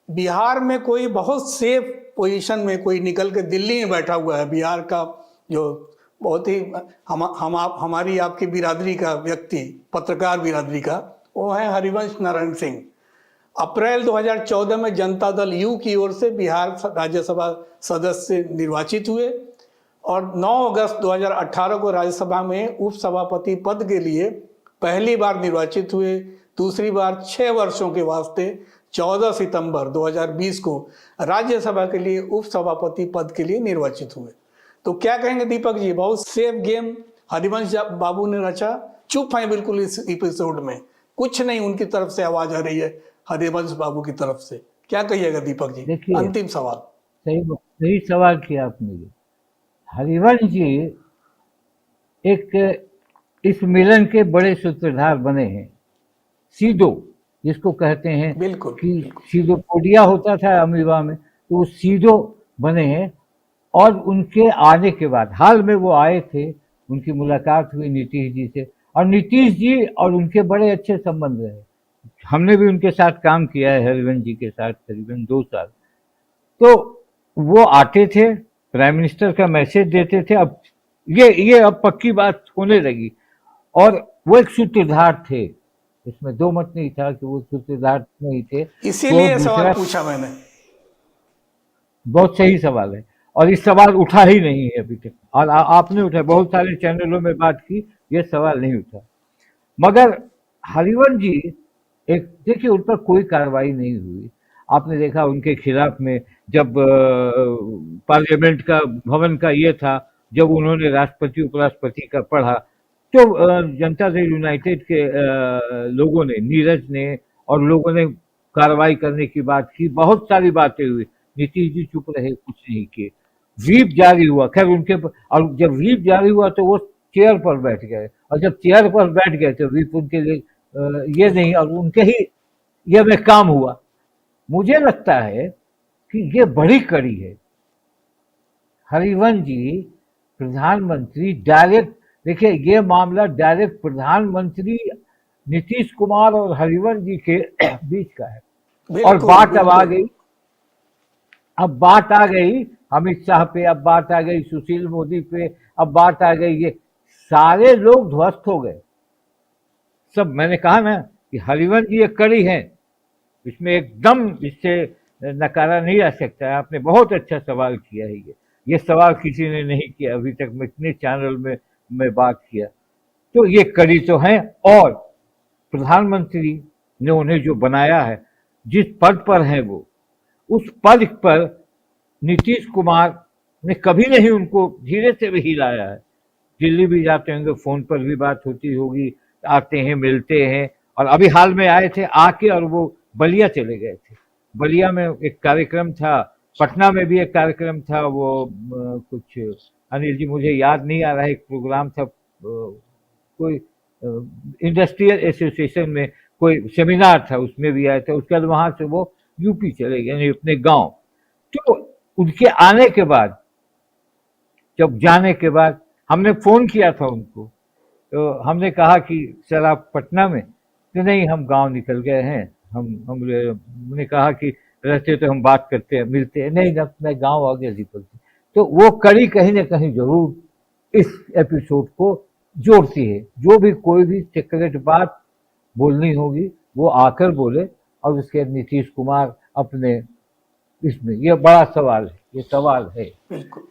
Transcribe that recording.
बिहार में कोई बहुत सेफ पोजीशन में कोई निकल के दिल्ली में बैठा हुआ है, बिहार का जो बहुत ही हमारी आपकी बिरादरी का व्यक्ति, पत्रकार बिरादरी का, वो है हरिवंश नारायण सिंह। अप्रैल 2014 में जनता दल यू की ओर से बिहार राज्यसभा सदस्य निर्वाचित हुए और 9 अगस्त 2018 को राज्यसभा में उपसभापति पद के लिए पहली बार निर्वाचित हुए। दूसरी बार 6 वर्षों के वास्ते 14 सितंबर 2020 को राज्यसभा के लिए उपसभापति पद के लिए निर्वाचित हुए। तो क्या कहेंगे दीपक जी, बहुत सेफ गेम हरिवंश बाबू ने रचा। चुप हैं बिल्कुल इस एपिसोड में, कुछ नहीं उनकी तरफ से आवाज आ रही है हरिवंश बाबू की तरफ से। क्या कहिएगा दीपक जी? अंतिम सवाल। सही सवाल किया आपने। हरिवंश जी एक इस मिलन के बड़े सूत्रधार बने हैं। सीडो जिसको कहते हैं, बिल्कुल कि सीडोपोडिया होता था अमीबा में, तो वो सीडो बने हैं। और उनके आने के बाद हाल में वो आए थे, उनकी मुलाकात हुई नीतीश जी से, और नीतीश जी और उनके बड़े अच्छे संबंध रहे। हमने भी उनके साथ काम किया है, हरिवंश जी के साथ करीबन 2 साल। तो वो आते थे, प्राइम मिनिस्टर का मैसेज देते थे। अब ये अब पक्की बात होने लगी। और वो एक सूत्रधार थे, इसमें 2 मत नहीं था कि वो सूत्रधार नहीं थे। इसीलिए सवाल पूछा मैंने। बहुत सही सवाल है, और इस सवाल उठा ही नहीं है अभी तक। और आपने उठा, बहुत सारे चैनलों में बात की, ये सवाल नहीं उठा। मगर हरिवंश जी एक, देखिए, उन पर कोई कार्रवाई नहीं हुई। आपने देखा उनके खिलाफ में जब पार्लियामेंट का भवन का ये था, जब उन्होंने राष्ट्रपति उपराष्ट्रपति का पढ़ा, तो जनता दल यूनाइटेड के लोगों ने, नीरज ने और लोगों ने कार्रवाई करने की बात की। बहुत सारी बातें हुई, नीतीश जी चुप रहे, कुछ नहीं किए। व्हीप जारी हुआ, खैर उनके, और जब व्हीप जारी हुआ तो वो चेयर पर बैठ गए, और जब चेयर पर बैठ गए तो व्हीप उनके लिए ये नहीं, और उनके ही ये में काम हुआ। मुझे लगता है कि ये बड़ी कड़ी है। हरिवंश जी प्रधानमंत्री डायरेक्ट, देखिए ये मामला डायरेक्ट प्रधानमंत्री नीतीश कुमार और हरिवंश जी के बीच का है। और बात अब आ गई, बात आ गई अमित शाह पे, अब बात आ गई सुशील मोदी पे, अब बात आ गई, ये सारे लोग ध्वस्त हो गए सब। मैंने कहा ना कि हरिवंश जी एक कड़ी है, इसमें एकदम इससे नकारा नहीं आ सकता है। आपने बहुत अच्छा सवाल किया है। ये सवाल किसी ने नहीं किया अभी तक, मैं इतने चैनल में मैं बात किया। तो ये कड़ी तो है, और प्रधानमंत्री ने उन्हें जो बनाया है, जिस पद पर है वो, उस पद पर नीतीश कुमार ने कभी नहीं उनको धीरे से भी हिलाया है। दिल्ली भी जाते होंगे, फोन पर भी बात होती होगी, आते हैं, मिलते हैं। और अभी हाल में आए थे आके, और वो बलिया चले गए थे। बलिया में एक कार्यक्रम था, पटना में भी एक कार्यक्रम था, वो कुछ, अनिल जी मुझे याद नहीं आ रहा है, एक प्रोग्राम था, कोई इंडस्ट्रियल एसोसिएशन में कोई सेमिनार था, उसमें भी आए थे। उसके बाद वहां से वो यूपी चले गए, यानी अपने गांव। तो उनके आने के बाद, जब जाने के बाद हमने फोन किया था उनको, तो हमने कहा कि सर आप पटना में, तो नहीं हम गांव निकल गए हैं। हमने कहा कि रहते तो हम बात करते हैं, मिलते हैं। नहीं, जब मैं गांव आ गया दीपक जी। तो वो कड़ी कहीं ना कहीं जरूर इस एपिसोड को जोड़ती है। जो भी कोई भी सीक्रेट बात बोलनी होगी वो आकर बोले, और उसके नीतीश कुमार अपने इसमें, ये बड़ा सवाल है, ये सवाल है। बिल्कुल।